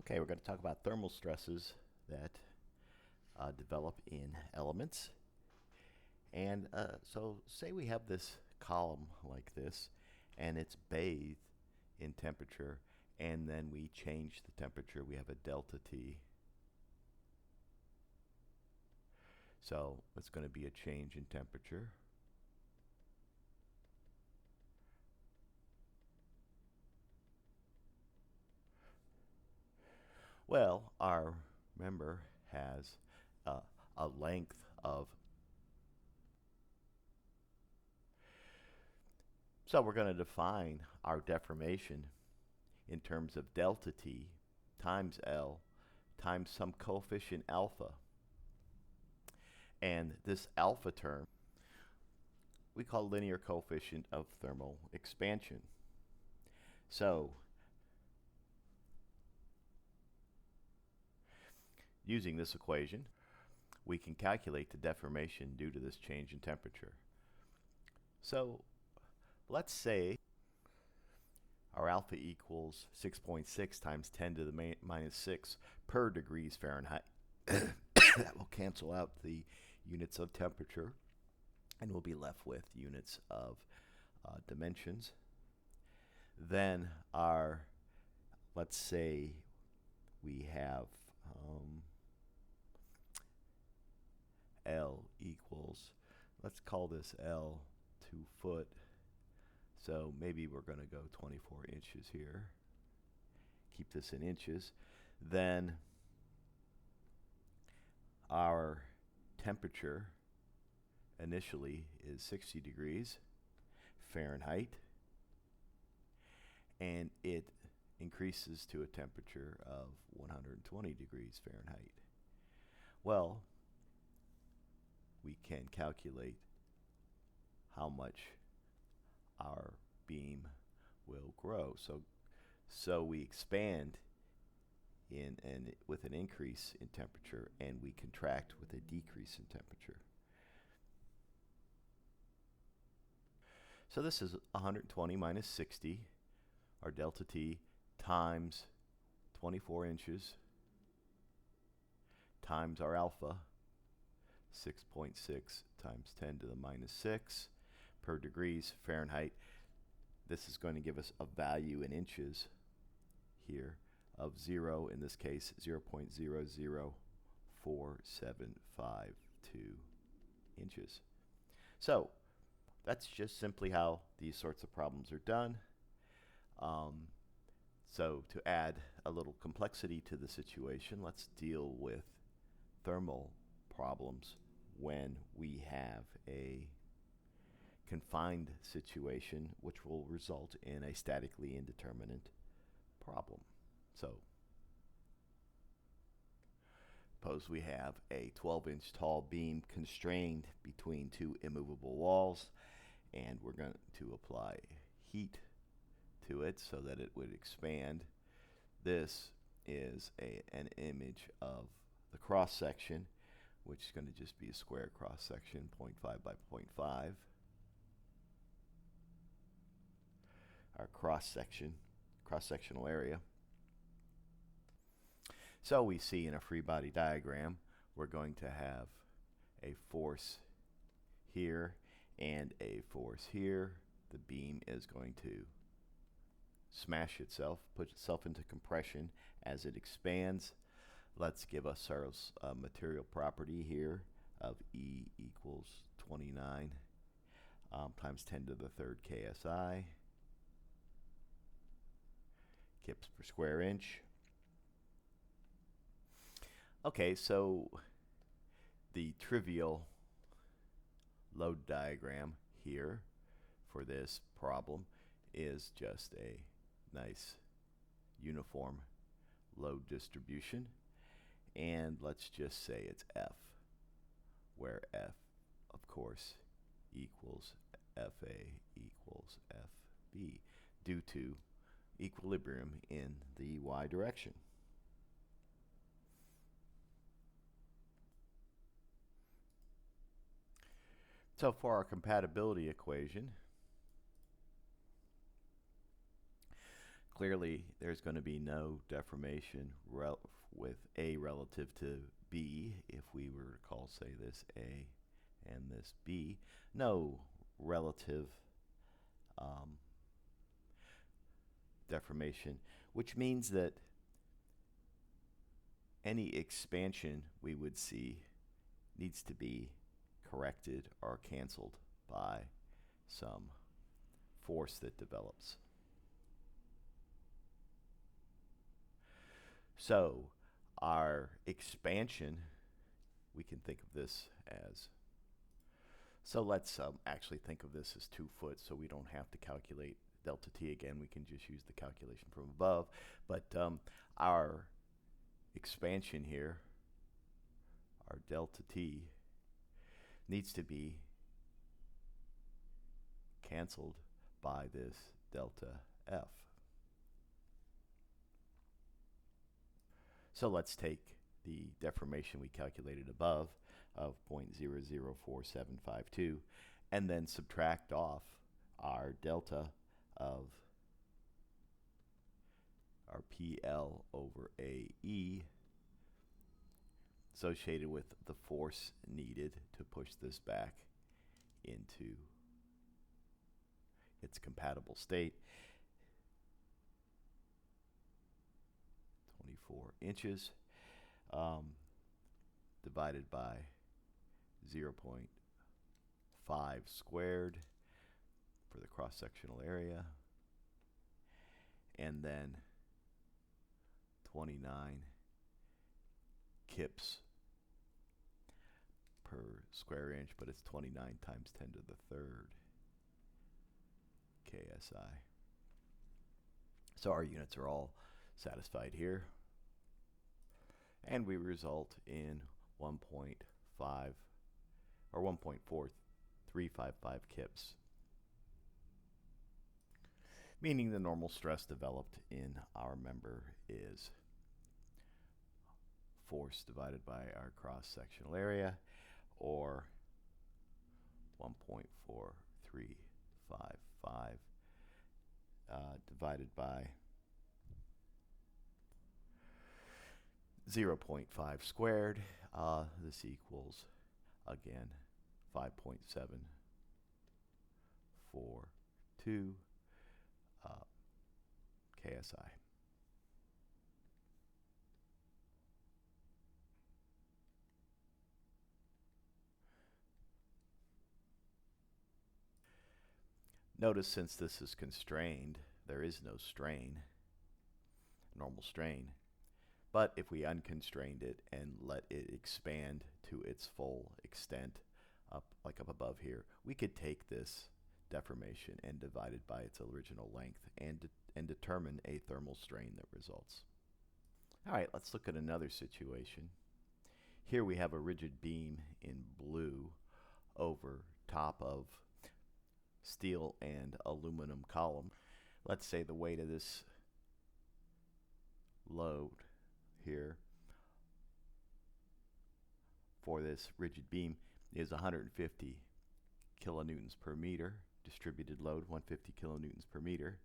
Okay, we're going to talk about thermal stresses that develop in elements. And so say we have this column like this, and it's bathed in temperature, and then we change the temperature. We have a delta T. So it's going to be a change in temperature. Well, our member has a length of. So we're going to define our deformation in terms of delta T times L times some coefficient alpha. And this alpha term we call linear coefficient of thermal expansion. So using this equation, we can calculate the deformation due to this change in temperature. So let's say our alpha equals 6.6 times 10 to the minus 6 per degrees Fahrenheit. That will cancel out the units of temperature, and we'll be left with units of dimensions. Then let's say we have L equals, let's call this L 2 foot. So maybe we're going to go 24 inches here. Keep this in inches. Then our temperature initially is 60 degrees Fahrenheit, and it increases to a temperature of 120 degrees Fahrenheit. Well, we can calculate how much our beam will grow. So we expand with an increase in temperature, and we contract with a decrease in temperature. So this is 120 minus 60, our delta T, times 24 inches, times our alpha, 6.6 times 10 to the minus 6 per degrees Fahrenheit. This is going to give us a value in inches here of 0, in this case 0.00475 inches. So that's just simply how these sorts of problems are done. So to add a little complexity to the situation, let's deal with thermal problems when we have a confined situation, which will result in a statically indeterminate problem. So suppose we have a 12-inch tall beam constrained between two immovable walls, and we're going to apply heat to it so that it would expand. This is an image of the cross section, which is going to just be a square cross section, 0.5 by 0.5. Our cross-sectional area. So we see in a free body diagram, we're going to have a force here and a force here. The beam is going to smash itself, put itself into compression as it expands. Let's give us our material property here of E equals 29 times 10 to the third KSI, kips per square inch. Okay, so the trivial load diagram here for this problem is just a nice uniform load distribution, and let's just say it's F, where F of course equals FA equals FB due to equilibrium in the y direction. So for our compatibility equation, Clearly, there's going to be no deformation with A relative to B. If we were to call, say, this A and this B, no relative deformation, which means that any expansion we would see needs to be corrected or canceled by some force that develops. So our expansion, we can think of this as, so let's actually think of this as 2 foot, so we don't have to calculate delta t again. We can just use the calculation from above. But our expansion here, our delta t, needs to be canceled by this delta f. So let's take the deformation we calculated above of 0.004752 and then subtract off our delta of our PL over AE associated with the force needed to push this back into its compatible state. 24 inches divided by 0.5 squared for the cross-sectional area, and then 29 kips per square inch, but it's 29 times 10 to the third KSI. So our units are all satisfied here, and we result in 1.5 or 1.4355 kips, meaning the normal stress developed in our member is force divided by our cross-sectional area, or 1.4355 divided by 0.5 squared. This equals, again, 5.742 KSI. Notice, since this is constrained, there is no strain, normal strain. But if we unconstrained it and let it expand to its full extent, like up above here, we could take this deformation and divide it by its original length and determine a thermal strain that results. All right, let's look at another situation. Here we have a rigid beam in blue over top of steel and aluminum column. Let's say the weight of this load here for this rigid beam is 150 kilonewtons per meter, distributed load 150 kilonewtons per meter.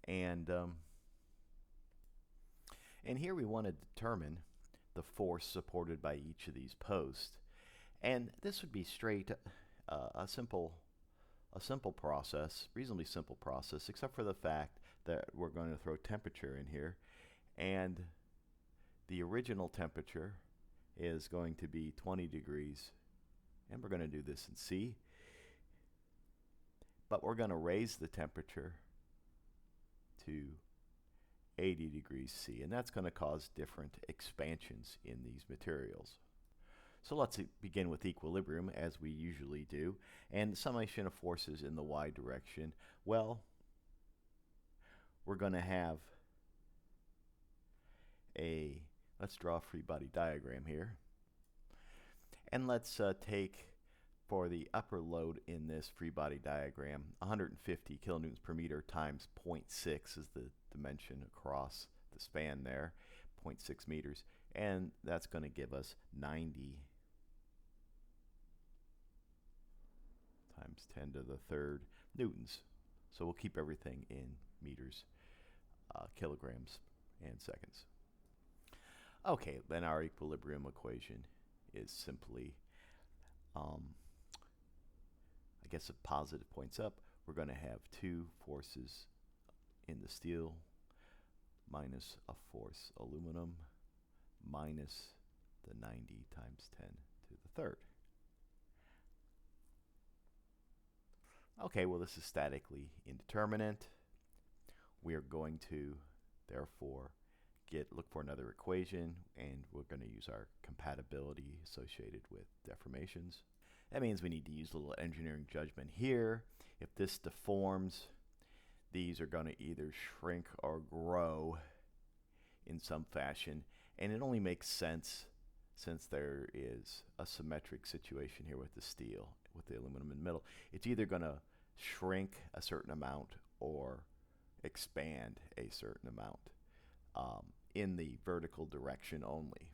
And here we want to determine the force supported by each of these posts. And this would be straight a simple process, reasonably simple process, except for the fact that we're going to throw temperature in here, and the original temperature is going to be 20 degrees, and we're going to do this in C, but we're going to raise the temperature to 80 degrees C, and that's going to cause different expansions in these materials. So let's begin with equilibrium, as we usually do, and summation of forces in the y direction. Well, we're going to have let's draw a free body diagram here, and let's take, for the upper load in this free body diagram, 150 kilonewtons per meter times 0.6 is the dimension across the span there, 0.6 meters, and that's going to give us 90 times 10 to the third newtons. So we'll keep everything in meters. kilograms and seconds. Okay, then our equilibrium equation is simply, I guess if positive points up, we're going to have two forces in the steel minus a force aluminum minus the 90 times 10 to the third. Okay, well this is statically indeterminate. We are going to therefore look for another equation, and we're going to use our compatibility associated with deformations. That means we need to use a little engineering judgment here. If this deforms, these are going to either shrink or grow in some fashion, and it only makes sense since there is a symmetric situation here with the steel, with the aluminum in the middle. It's either going to shrink a certain amount or expand a certain amount in the vertical direction only.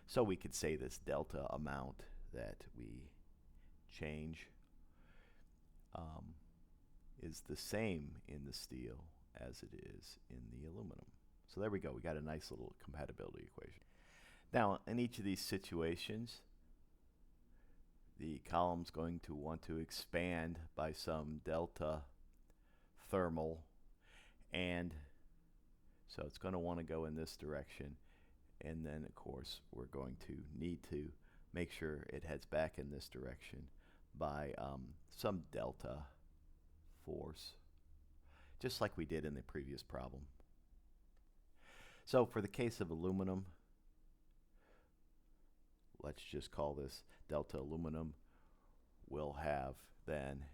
So we could say this delta amount that we change is the same in the steel as it is in the aluminum. So there we go. We got a nice little compatibility equation. Now, in each of these situations, the column's going to want to expand by some delta thermal, and so it's going to want to go in this direction, and then of course we're going to need to make sure it heads back in this direction by some delta force, just like we did in the previous problem. So for the case of aluminum, let's just call this delta aluminum. We'll have then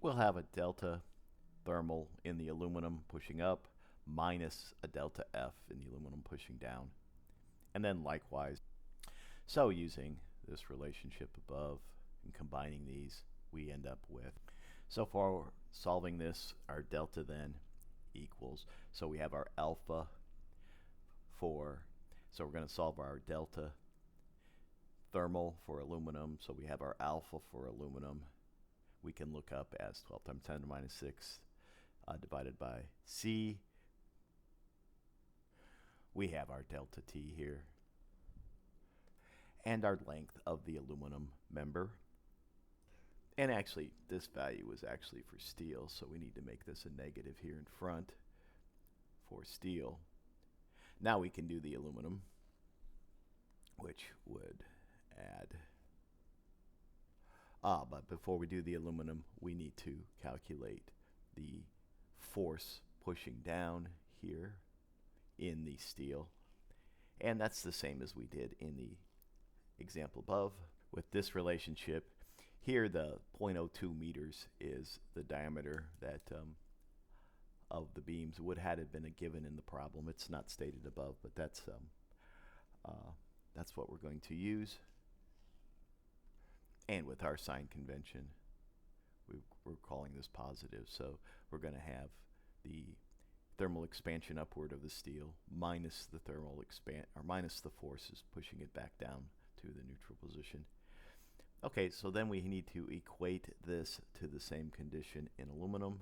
we'll have a delta thermal in the aluminum pushing up minus a delta F in the aluminum pushing down. And then likewise, so using this relationship above and combining these, we end up with, so for solving this, our delta then equals, so we have our alpha for, so we're going to solve our delta thermal for aluminum, so we have our alpha for aluminum. We can look up as 12 times 10 to the minus 6 divided by C. We have our delta T here, and our length of the aluminum member. And actually, this value was actually for steel, so we need to make this a negative here in front for steel. Now we can do the aluminum, which would add, but before we do the aluminum, we need to calculate the force pushing down here in the steel. And that's the same as we did in the example above. With this relationship, here the 0.02 meters is the diameter that of the beams would had it been a given in the problem. It's not stated above, but that's what we're going to use. And with our sign convention, we're calling this positive, so we're going to have the thermal expansion upward of the steel minus the thermal minus the forces pushing it back down to the neutral position. Okay, so then we need to equate this to the same condition in aluminum.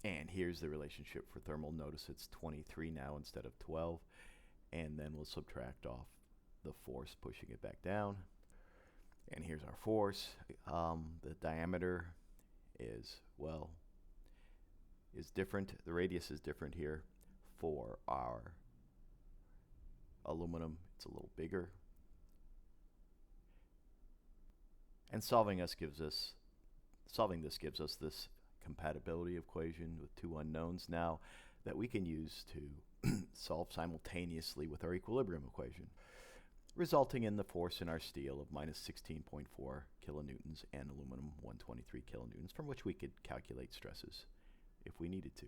And here's the relationship for thermal. Notice it's 23 now instead of 12. And then we'll subtract off the force pushing it back down. And here's our force. The diameter is, well, is different. The radius is different here. For our aluminum, it's a little bigger. And solving this gives us this compatibility equation with two unknowns now that we can use to solve simultaneously with our equilibrium equation, resulting in the force in our steel of minus 16.4 kilonewtons and aluminum 123 kilonewtons, from which we could calculate stresses if we needed to.